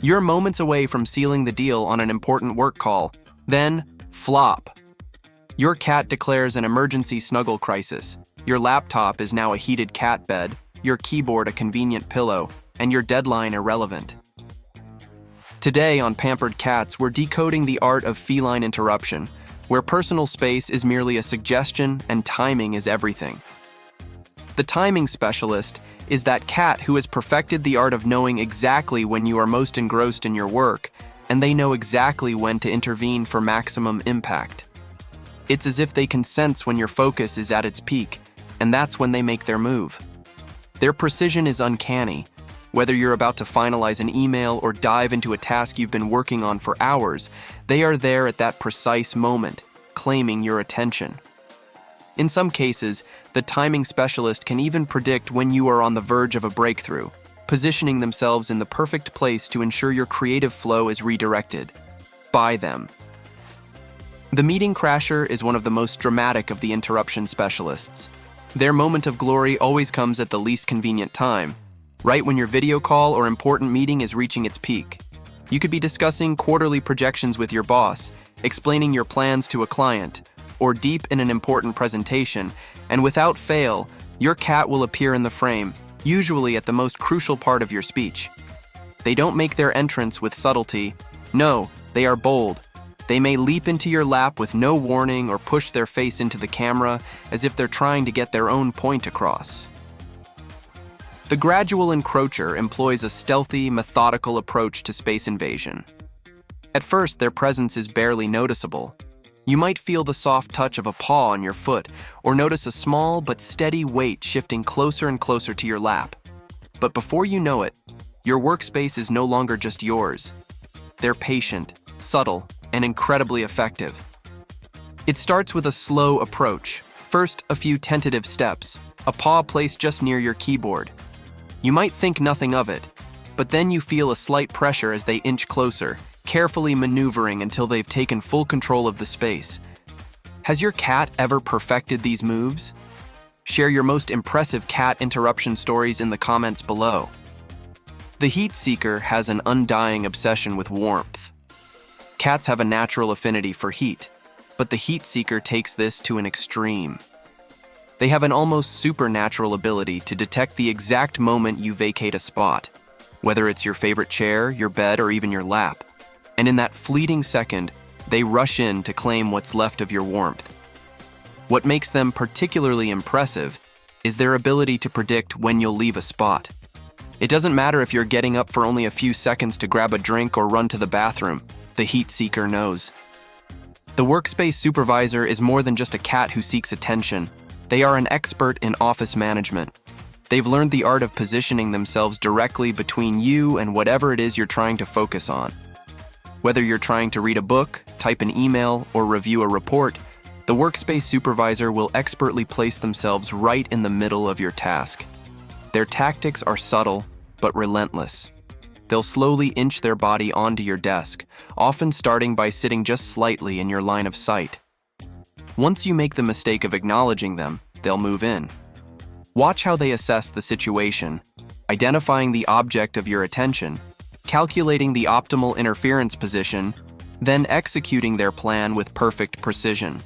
You're moments away from sealing the deal on an important work call. Then, flop. Your cat declares an emergency snuggle crisis. Your laptop is now a heated cat bed, your keyboard a convenient pillow, and your deadline irrelevant. Today on Pampered Cats, we're decoding the art of feline interruption, where personal space is merely a suggestion and timing is everything. The timing specialist is that cat who has perfected the art of knowing exactly when you are most engrossed in your work, and they know exactly when to intervene for maximum impact. It's as if they can sense when your focus is at its peak, and that's when they make their move. Their precision is uncanny. Whether you're about to finalize an email or dive into a task you've been working on for hours, they are there at that precise moment, claiming your attention. In some cases, the timing specialist can even predict when you are on the verge of a breakthrough, positioning themselves in the perfect place to ensure your creative flow is redirected by them. The meeting crasher is one of the most dramatic of the interruption specialists. Their moment of glory always comes at the least convenient time, right when your video call or important meeting is reaching its peak. You could be discussing quarterly projections with your boss, explaining your plans to a client, or deep in an important presentation, and without fail, your cat will appear in the frame, usually at the most crucial part of your speech. They don't make their entrance with subtlety. No, they are bold. They may leap into your lap with no warning or push their face into the camera as if they're trying to get their own point across. The Gradual Encroacher employs a stealthy, methodical approach to space invasion. At first, their presence is barely noticeable. You might feel the soft touch of a paw on your foot or notice a small but steady weight shifting closer and closer to your lap. But before you know it, your workspace is no longer just yours. They're patient, subtle, and incredibly effective. It starts with a slow approach. First, a few tentative steps, a paw placed just near your keyboard. You might think nothing of it, but then you feel a slight pressure as they inch closer, carefully maneuvering until they've taken full control of the space. Has your cat ever perfected these moves? Share your most impressive cat interruption stories in the comments below. The heat seeker has an undying obsession with warmth. Cats have a natural affinity for heat, but the heat seeker takes this to an extreme. They have an almost supernatural ability to detect the exact moment you vacate a spot, whether it's your favorite chair, your bed, or even your lap. And in that fleeting second, they rush in to claim what's left of your warmth. What makes them particularly impressive is their ability to predict when you'll leave a spot. It doesn't matter if you're getting up for only a few seconds to grab a drink or run to the bathroom, the heat seeker knows. The Workspace Supervisor is more than just a cat who seeks attention. They are an expert in office management. They've learned the art of positioning themselves directly between you and whatever it is you're trying to focus on. Whether you're trying to read a book, type an email, or review a report, the Workspace Supervisor will expertly place themselves right in the middle of your task. Their tactics are subtle, but relentless. They'll slowly inch their body onto your desk, often starting by sitting just slightly in your line of sight. Once you make the mistake of acknowledging them, they'll move in. Watch how they assess the situation, identifying the object of your attention, calculating the optimal interference position, then executing their plan with perfect precision.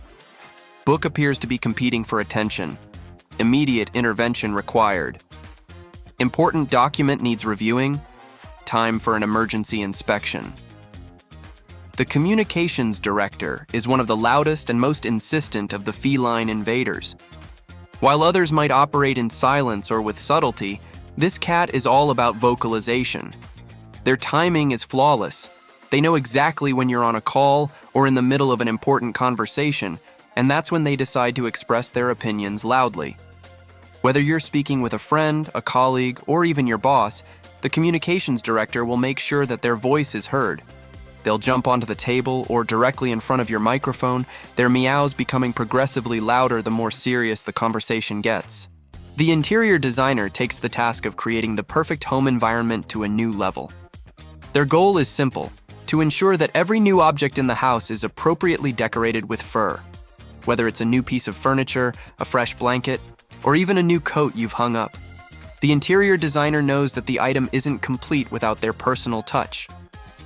Book appears to be competing for attention. Immediate intervention required. Important document needs reviewing. Time for an emergency inspection. The communications director is one of the loudest and most insistent of the feline invaders. While others might operate in silence or with subtlety, this cat is all about vocalization. Their timing is flawless. They know exactly when you're on a call or in the middle of an important conversation, and that's when they decide to express their opinions loudly. Whether you're speaking with a friend, a colleague, or even your boss, the communications director will make sure that their voice is heard. They'll jump onto the table or directly in front of your microphone, their meows becoming progressively louder the more serious the conversation gets. The interior designer takes the task of creating the perfect home environment to a new level. Their goal is simple: to ensure that every new object in the house is appropriately decorated with fur. Whether it's a new piece of furniture, a fresh blanket, or even a new coat you've hung up, the interior designer knows that the item isn't complete without their personal touch.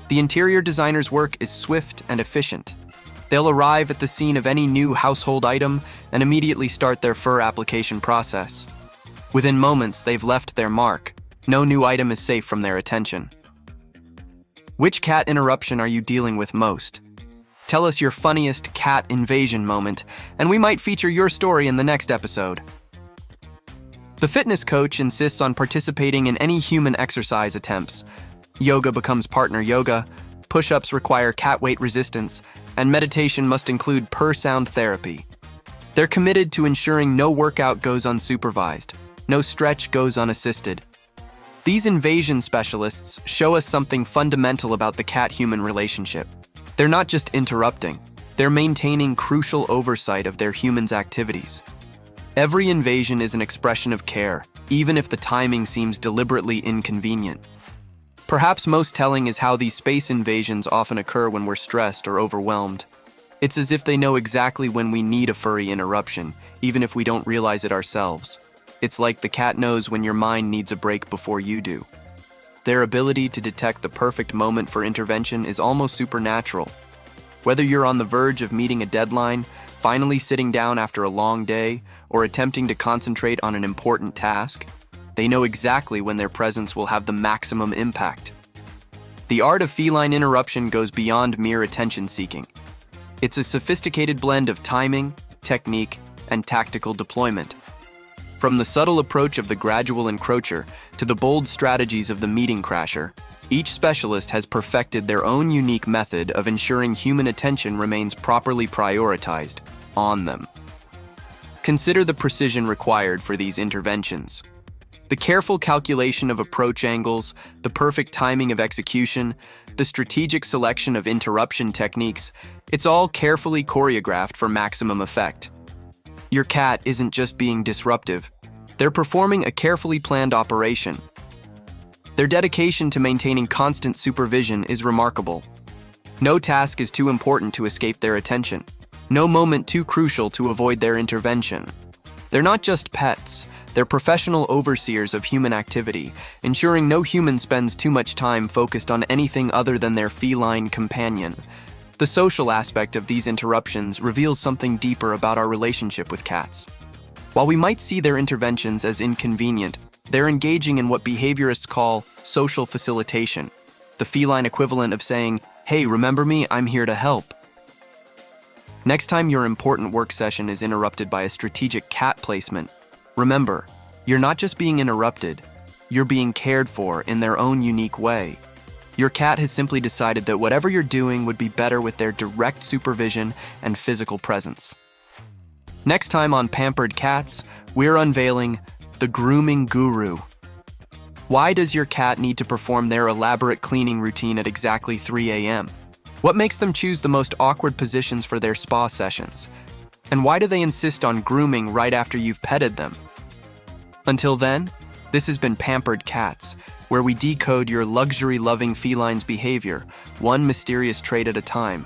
The interior designer's work is swift and efficient. They'll arrive at the scene of any new household item and immediately start their fur application process. Within moments, they've left their mark. No new item is safe from their attention. Which cat interruption are you dealing with most? Tell us your funniest cat invasion moment, and we might feature your story in the next episode. The fitness coach insists on participating in any human exercise attempts. Yoga becomes partner yoga, push-ups require cat weight resistance, and meditation must include purr sound therapy. They're committed to ensuring no workout goes unsupervised, no stretch goes unassisted. These invasion specialists show us something fundamental about the cat-human relationship. They're not just interrupting, they're maintaining crucial oversight of their humans' activities. Every invasion is an expression of care, even if the timing seems deliberately inconvenient. Perhaps most telling is how these space invasions often occur when we're stressed or overwhelmed. It's as if they know exactly when we need a furry interruption, even if we don't realize it ourselves. It's like the cat knows when your mind needs a break before you do. Their ability to detect the perfect moment for intervention is almost supernatural. Whether you're on the verge of meeting a deadline, finally sitting down after a long day, or attempting to concentrate on an important task, they know exactly when their presence will have the maximum impact. The art of feline interruption goes beyond mere attention-seeking. It's a sophisticated blend of timing, technique, and tactical deployment. From the subtle approach of the Gradual Encroacher to the bold strategies of the meeting crasher, each specialist has perfected their own unique method of ensuring human attention remains properly prioritized on them. Consider the precision required for these interventions. The careful calculation of approach angles, the perfect timing of execution, the strategic selection of interruption techniques, it's all carefully choreographed for maximum effect. Your cat isn't just being disruptive, they're performing a carefully planned operation. Their dedication to maintaining constant supervision is remarkable. No task is too important to escape their attention. No moment too crucial to avoid their intervention. They're not just pets, they're professional overseers of human activity, ensuring no human spends too much time focused on anything other than their feline companion. The social aspect of these interruptions reveals something deeper about our relationship with cats. While we might see their interventions as inconvenient, they're engaging in what behaviorists call social facilitation, the feline equivalent of saying, "Hey, remember me? I'm here to help." Next time your important work session is interrupted by a strategic cat placement, remember, you're not just being interrupted, you're being cared for in their own unique way. Your cat has simply decided that whatever you're doing would be better with their direct supervision and physical presence. Next time on Pampered Cats, we're unveiling the grooming guru. Why does your cat need to perform their elaborate cleaning routine at exactly 3 a.m.? What makes them choose the most awkward positions for their spa sessions? And why do they insist on grooming right after you've petted them? Until then, this has been Pampered Cats, where we decode your luxury-loving feline's behavior, one mysterious trait at a time.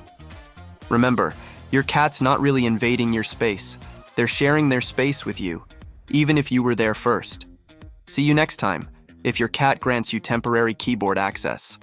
Remember, your cat's not really invading your space. They're sharing their space with you, even if you were there first. See you next time, if your cat grants you temporary keyboard access.